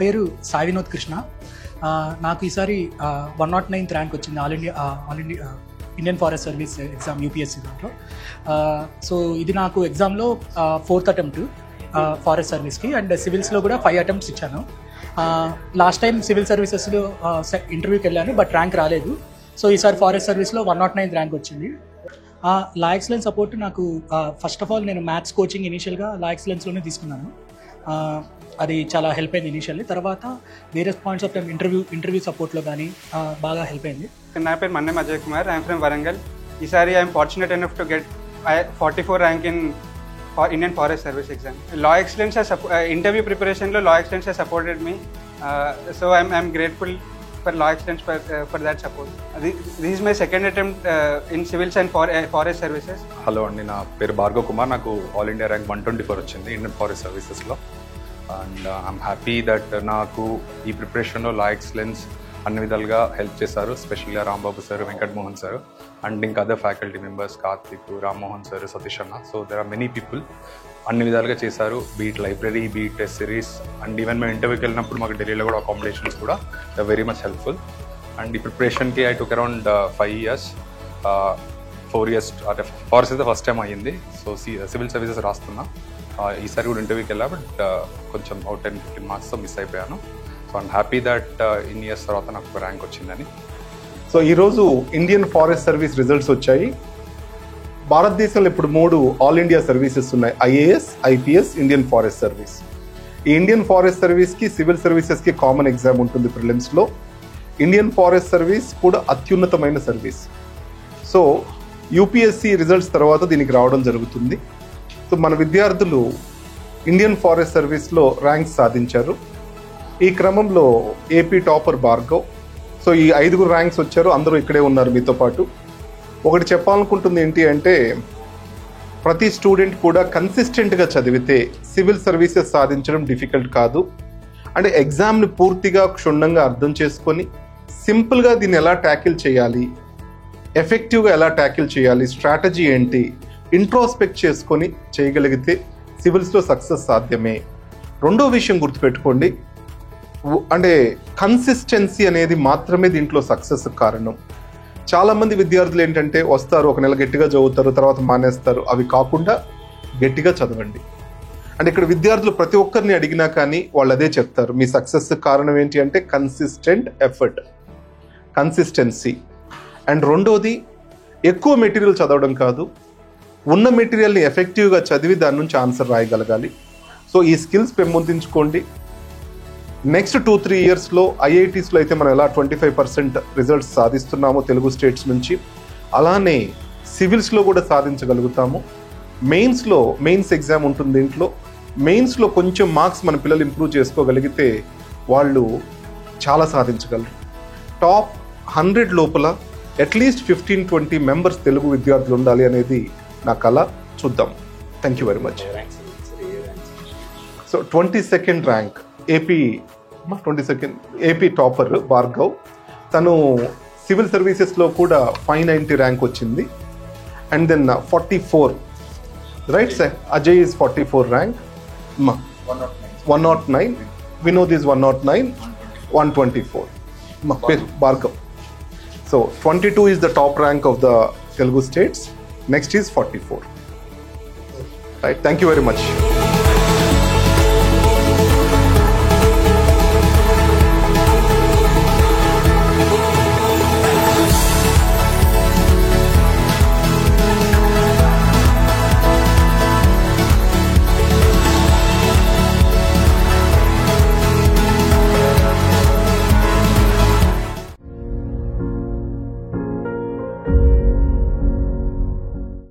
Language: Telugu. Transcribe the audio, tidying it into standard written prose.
పేరు సాయి వినోద్ కృష్ణ. నాకు ఈసారి 109th ర్యాంక్ వచ్చింది all India Indian forest service exam UPSC దాంట్లో. సో ఇది నాకు ఎగ్జామ్లో 4th అటెంప్ట్ ఫారెస్ట్ సర్వీస్కి, అండ్ సివిల్స్లో కూడా 5 attempts ఇచ్చాను. లాస్ట్ టైం సివిల్ సర్వీసెస్లో ఇంటర్వ్యూకి వెళ్ళాను, బట్ ర్యాంక్ రాలేదు. సో ఈసారి ఫారెస్ట్ సర్వీస్లో 109th ర్యాంక్ వచ్చింది. లా ఎక్సలెన్స్ సపోర్ట్ నాకు ఫస్ట్ ఆఫ్ ఆల్ నేను మ్యాథ్స్ కోచింగ్ ఇనీషియల్గా లా ఎక్సలెన్స్లోనే తీసుకున్నాను. అది చాలా హెల్ప్ అయింది ఇనీషియల్లీ. తర్వాత various points of time interview సపోర్ట్లో కానీ బాగా హెల్ప్ అయింది. నా పేరు మన్నెం అజయ్ కుమార్. I'm from Warangal. ఈసారి I'm fortunate enough to get 44 rank in Indian forest service exam. La Excellence interview ప్రిపరేషన్లో La Excellence has supported me. So I'm grateful for law excellence for that support. This is my second attempt in civils and forest services. Hello అండి, నా పేరు భార్గవ్ కుమార్. నాకు ఆల్ ఇండియా ర్యాంక్ 124 వచ్చింది ఇండియన్ ఫారెస్ట్ సర్వీసెస్లో. అండ్ ఐఎమ్ హ్యాపీ దట్ నాకు ఈ ప్రిపరేషన్లో లా ఎక్సలెన్స్ అన్ని విధాలుగా హెల్ప్ చేశారు. స్పెషల్గా Rambabu sir, Venkatamohan sir, and ఇంకా other faculty members Karthik, Rammohan sir, Satish అన్న. So there are many people అన్ని విధాలుగా చేశారు. Beat library, beat test series, and even మేము ఇంటర్వ్యూకి వెళ్ళినప్పుడు మాకు ఢిల్లీలో కూడా అకామిడేషన్స్ కూడా వెరీ మచ్ హెల్ప్ఫుల్. అండ్ ఈ ప్రిపరేషన్కి I took around 5 years. 4 years అంటే ఫారెస్ట్ అయితే ఫస్ట్ టైం అయ్యింది. సో సివిల్ సర్వీసెస్ రాస్తున్నా. ఈసారి కూడా ఇంటర్వ్యూకి వెళ్ళా, బట్ కొంచెం 10-15 marks మిస్ అయిపోయాను. So I'm happy that in years తర్వాత నాకు ఒక ర్యాంక్ వచ్చిందని. సో ఈరోజు ఇండియన్ ఫారెస్ట్ సర్వీస్ రిజల్ట్స్ వచ్చాయి. భారతదేశంలో ఇప్పుడు 3 ఆల్ ఇండియా సర్వీసెస్ ఉన్నాయి: IAS, IPS, Indian forest service. ఈ ఇండియన్ ఫారెస్ట్ సర్వీస్కి సివిల్ సర్వీసెస్కి కామన్ ఎగ్జామ్ ఉంటుంది ప్రిలిమ్స్లో. ఇండియన్ ఫారెస్ట్ సర్వీస్ కూడా అత్యున్నతమైన సర్వీస్. సో యూపీఎస్సీ రిజల్ట్స్ తర్వాత దీనికి రావడం జరుగుతుంది. సో మన విద్యార్థులు ఇండియన్ ఫారెస్ట్ సర్వీస్లో ర్యాంక్స్ సాధించారు. ఈ క్రమంలో ఏపీ టాపర్ భార్గవ్. సో ఈ 5 ర్యాంక్స్ వచ్చారు. అందరూ ఇక్కడే ఉన్నారు మీతో పాటు. ఒకటి చెప్పాలనుకుంటుంది ఏంటి అంటే, ప్రతి స్టూడెంట్ కూడా కన్సిస్టెంట్గా చదివితే సివిల్ సర్వీసెస్ సాధించడం డిఫికల్ట్ కాదు. అంటే ఎగ్జామ్ని పూర్తిగా క్షుణ్ణంగా అర్థం చేసుకొని సింపుల్గా దీన్ని ఎలా ట్యాకిల్ చేయాలి, ఎఫెక్టివ్గా ఎలా ట్యాకిల్ చేయాలి, స్ట్రాటజీ ఏంటి, ఇంట్రోస్పెక్ట్ చేసుకొని చేయగలిగితే సివిల్స్లో సక్సెస్ సాధ్యమే. రెండో విషయం గుర్తుపెట్టుకోండి, అంటే కన్సిస్టెన్సీ అనేది మాత్రమే దీంట్లో సక్సెస్ కారణం. చాలామంది విద్యార్థులు ఏంటంటే వస్తారు, ఒక నెల గట్టిగా చదువుతారు, తర్వాత మానేస్తారు. అవి కాకుండా గట్టిగా చదవండి. అంటే ఇక్కడ విద్యార్థులు ప్రతి ఒక్కరిని అడిగినా కానీ వాళ్ళు అదే చెప్తారు, మీ సక్సెస్ కారణం ఏంటి అంటే కన్సిస్టెంట్ ఎఫర్ట్, కన్సిస్టెన్సీ. అండ్ రెండోది, ఎక్కువ మెటీరియల్ చదవడం కాదు, ఉన్న మెటీరియల్ని ఎఫెక్టివ్గా చదివి దాని నుంచి ఆన్సర్ రాయగలగాలి. సో ఈ స్కిల్స్ పెంపొందించుకోండి. నెక్స్ట్ 2-3 yearsలో ఐఐటీస్లో అయితే మనం ఎలా 25% రిజల్ట్స్ సాధిస్తున్నామో తెలుగు స్టేట్స్ నుంచి, అలానే సివిల్స్లో కూడా సాధించగలుగుతాము. మెయిన్స్ ఎగ్జామ్ ఉంటుంది. దీంట్లో మెయిన్స్లో కొంచెం మార్క్స్ మన పిల్లలు ఇంప్రూవ్ చేసుకోగలిగితే వాళ్ళు చాలా సాధించగలరు. టాప్ 100 లోపల అట్లీస్ట్ 15-20 members తెలుగు విద్యార్థులు ఉండాలి అనేది నా కళ. చూద్దాం. Thank you very much. So 22nd rank AP topper Bhargav. తను సివిల్ సర్వీసెస్లో కూడా 590 ర్యాంక్ వచ్చింది. And then 44 right sir. Ajay is 44 rank. 109. Vinod is 109. 124 మా పేరు Bhargav. So 22 is the top rank of the Telugu states. Next is 44. Right. Thank you very much.